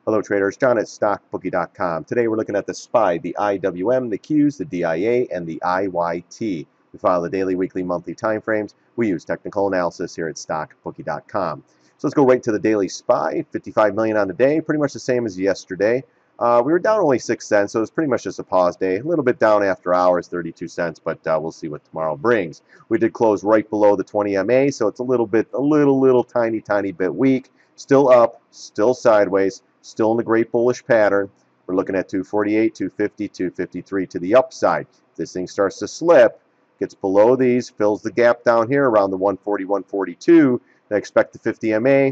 Hello traders, John at StockBookie.com. Today we're looking at the SPY, the IWM, the Qs, the DIA, and the IYT. We follow the daily, weekly, monthly time frames. We use technical analysis here at StockBookie.com. So let's go right to the daily SPY. 55 million on the day, pretty much the same as yesterday. We were down only 6 cents, so it was pretty much just a pause day. A little bit down after hours, 32 cents, but we'll see what tomorrow brings. We did close right below the 20 MA, so it's a little tiny bit weak. Still up, still sideways, still in the great bullish pattern. We're looking at 248, 250, 253 to the upside. If this thing starts to slip, gets below these, fills the gap down here around the 140, 142, I expect the 50 MA,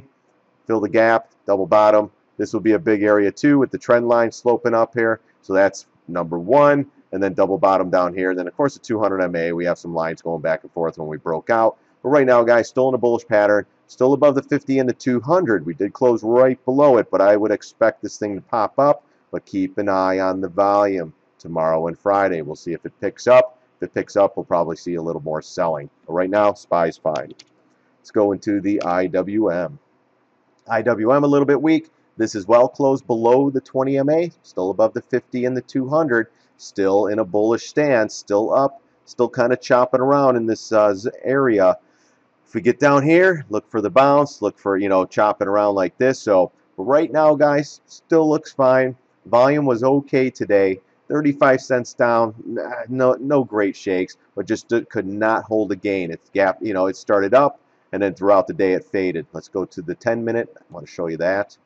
fill the gap, double bottom. This will be a big area too with the trend line sloping up here. So that's number one, and then double bottom down here. And then of course the 200 MA, we have some lines going back and forth when we broke out. But right now, guys, still in a bullish pattern, still above the 50 and the 200. We did close right below it, but I would expect this thing to pop up. But keep an eye on the volume tomorrow and Friday. We'll see if it picks up. If it picks up, we'll probably see a little more selling. But right now, SPY's fine. Let's go into the IWM. IWM a little bit weak. This is well closed below the 20 MA, still above the 50 and the 200, still in a bullish stance, still up, still kind of chopping around in this area. If we get down here, look for the bounce, look for, chopping around like this. So right now, guys, still looks fine. Volume was okay today. 35 cents down, no great shakes, but just could not hold a gain. It's gap, it started up, and then throughout the day it faded. Let's go to the 10-minute. I want to show you that.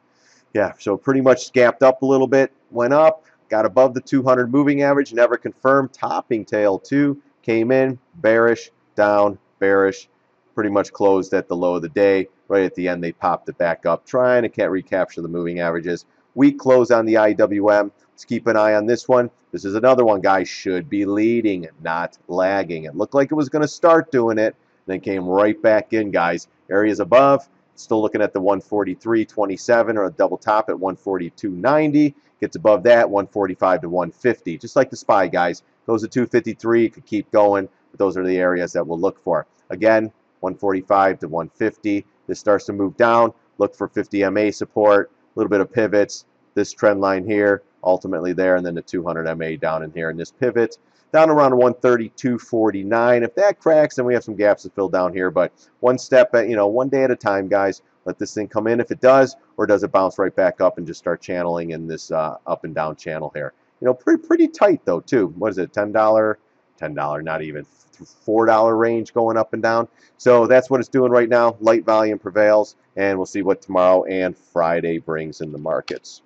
Yeah, so pretty much gapped up a little bit, went up, got above the 200 moving average, never confirmed, topping tail too, came in, bearish, down, bearish, pretty much closed at the low of the day. Right at the end, they popped it back up, trying to recapture the moving averages. Weak close on the IWM. Let's keep an eye on this one. This is another one, guys, should be leading, not lagging. It looked like it was going to start doing it, then came right back in, guys. Areas above, still looking at the 143.27 or a double top at 142.90. Gets above that, 145 to 150. Just like the SPY, guys. Goes to 253, could keep going, but those are the areas that we'll look for. Again, 145 to 150. This starts to move down. Look for 50 MA support, a little bit of pivots. This trend line here, ultimately there, and then the 200 MA down in here. And this pivot down around 132.49. If that cracks, then we have some gaps to fill down here. But one step at, one day at a time, guys. Let this thing come in if it does, or does it bounce right back up and just start channeling in this up and down channel here. Pretty tight though too. What is it? $10, not even $4 range going up and down. So that's what it's doing right now. Light volume prevails, and we'll see what tomorrow and Friday brings in the markets.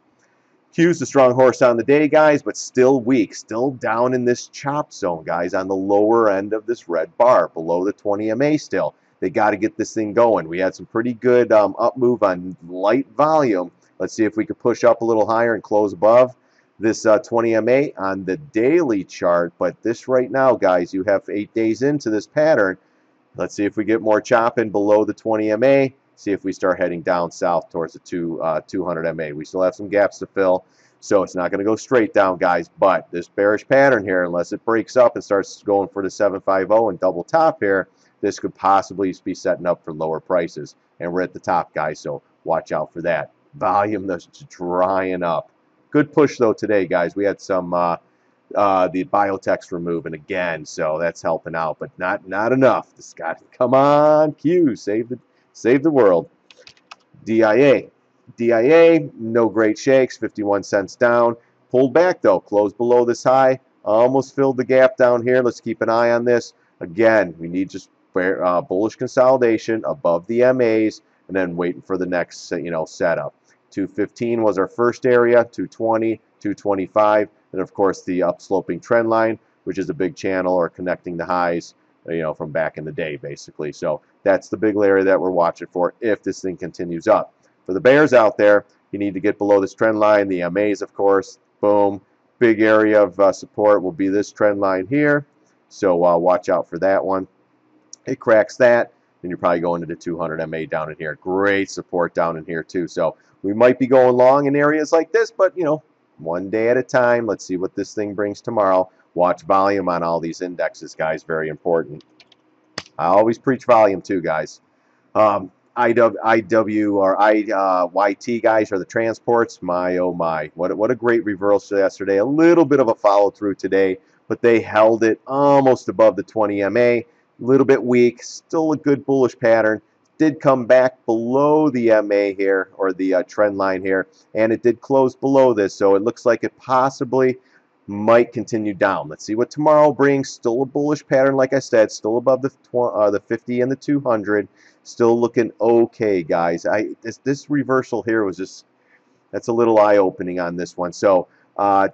Q's the strong horse on the day, guys, but still weak, still down in this chop zone, guys, on the lower end of this red bar, below the 20 MA still. They got to get this thing going. We had some pretty good up move on light volume. Let's see if we could push up a little higher and close above this 20 MA on the daily chart. But this right now, guys, you have 8 days into this pattern. Let's see if we get more chopping below the 20 MA. See if we start heading down south towards the 200 MA. We still have some gaps to fill, so it's not going to go straight down, guys. But this bearish pattern here, unless it breaks up and starts going for the 750 and double top here, this could possibly be setting up for lower prices. And we're at the top, guys, so watch out for that. Volume that's drying up. Good push, though, today, guys. We had some the biotechs removing again, so that's helping out, but not enough. This guy, come on, Q, save the world. DIA, no great shakes, 51 cents down. Pulled back, though, closed below this high. Almost filled the gap down here. Let's keep an eye on this. Again, we need just bullish consolidation above the MAs, and then waiting for the next setup. 215 was our first area, 220, 225, and of course the upsloping trend line, which is a big channel or connecting the highs, from back in the day, basically. So that's the big area that we're watching for if this thing continues up. For the bears out there, you need to get below this trend line. The MAs, of course, boom. Big area of support will be this trend line here. So watch out for that one. It cracks that, then you're probably going to the 200 MA down in here. Great support down in here too. So we might be going long in areas like this, but one day at a time. Let's see what this thing brings tomorrow. Watch volume on all these indexes, guys. Very important. I always preach volume too, guys. IW or IYT guys are the transports. My oh my, what a great reversal yesterday. A little bit of a follow through today, but they held it almost above the 20 MA. A little bit weak, still a good bullish pattern. Did come back below the MA here, or the trend line here, and it did close below this, so it looks like it possibly might continue down. Let's see what tomorrow brings. Still a bullish pattern, like I said, still above the 50 and the 200. Still looking okay, guys. This reversal here was just, that's a little eye-opening on this one. So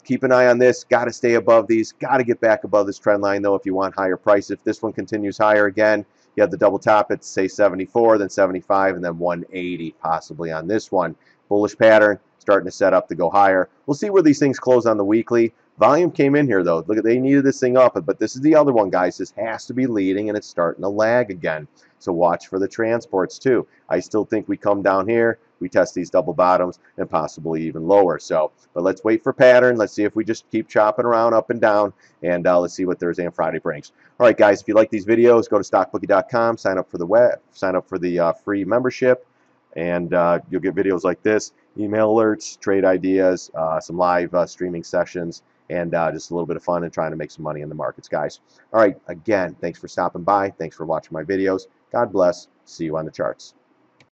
keep an eye on this. Got to stay above these. Got to get back above this trend line, though, if you want higher price. If this one continues higher again, you have the double top at, say, 74, then 75, and then 180 possibly on this one. Bullish pattern, starting to set up to go higher. We'll see where these things close on the weekly. Volume came in here, though. Look, they needed this thing up, but this is the other one, guys. This has to be leading, and it's starting to lag again. So watch for the transports, too. I still think we come down here, we test these double bottoms, and possibly even lower. So, but let's wait for pattern. Let's see if we just keep chopping around up and down, and let's see what Thursday and Friday brings. All right, guys, if you like these videos, go to StockBookie.com, sign up for the free membership, and you'll get videos like this, email alerts, trade ideas, some live streaming sessions, and just a little bit of fun and trying to make some money in the markets, guys. All right, again, thanks for stopping by. Thanks for watching my videos. God bless. See you on the charts.